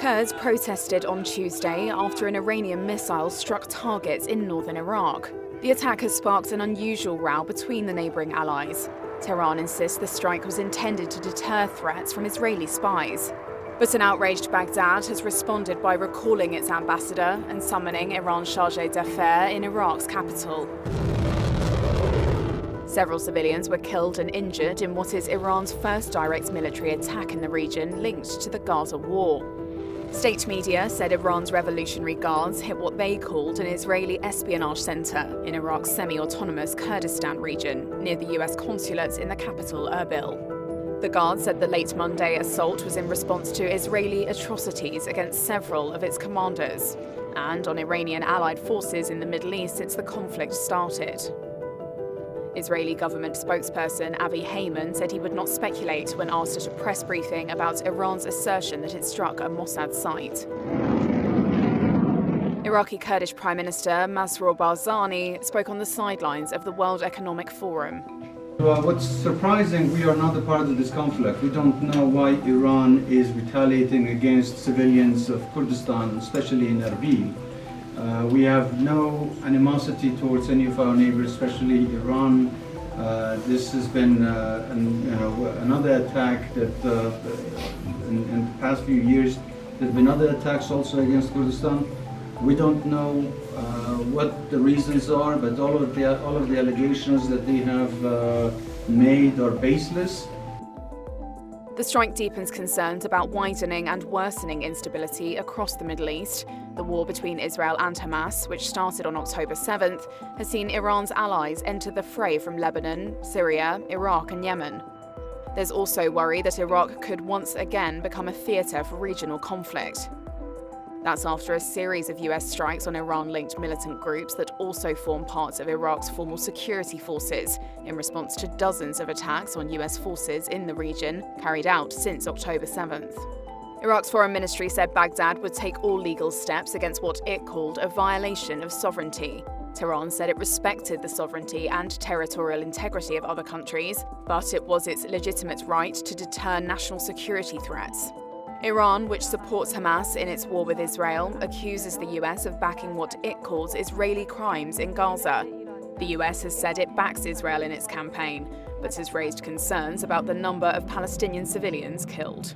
Kurds protested on Tuesday after an Iranian missile struck targets in northern Iraq. The attack has sparked an unusual row between the neighbouring allies. Tehran insists the strike was intended to deter threats from Israeli spies. But an outraged Baghdad has responded by recalling its ambassador and summoning Iran's charge d'affaires in Iraq's capital. Several civilians were killed and injured in what is Iran's first direct military attack in the region linked to the Gaza war. State media said Iran's Revolutionary Guards hit what they called an Israeli espionage center in Iraq's semi-autonomous Kurdistan region, near the US consulate in the capital, Erbil. The Guards said the late Monday assault was in response to Israeli atrocities against several of its commanders, and on Iranian allied forces in the Middle East since the conflict started. Israeli government spokesperson Avi Heyman said he would not speculate when asked at a press briefing about Iran's assertion that it struck a Mossad site. Iraqi Kurdish Prime Minister Masroor Barzani spoke on the sidelines of the World Economic Forum. What's surprising, we are not a part of this conflict. We don't know why Iran is retaliating against civilians of Kurdistan, especially in Erbil. We have no animosity towards any of our neighbors, especially Iran. This has been another attack that in the past few years there have been other attacks also against Kurdistan. We don't know what the reasons are, but all of the allegations that they have made are baseless. The strike deepens concerns about widening and worsening instability across the Middle East. The war between Israel and Hamas, which started on October 7th, has seen Iran's allies enter the fray from Lebanon, Syria, Iraq and Yemen. There's also worry that Iraq could once again become a theatre for regional conflict. That's after a series of US strikes on Iran-linked militant groups that also form parts of Iraq's formal security forces, in response to dozens of attacks on US forces in the region carried out since October 7th. Iraq's foreign ministry said Baghdad would take all legal steps against what it called a violation of sovereignty. Tehran said it respected the sovereignty and territorial integrity of other countries, but it was its legitimate right to deter national security threats. Iran, which supports Hamas in its war with Israel, accuses the US of backing what it calls Israeli crimes in Gaza. The US has said it backs Israel in its campaign, but has raised concerns about the number of Palestinian civilians killed.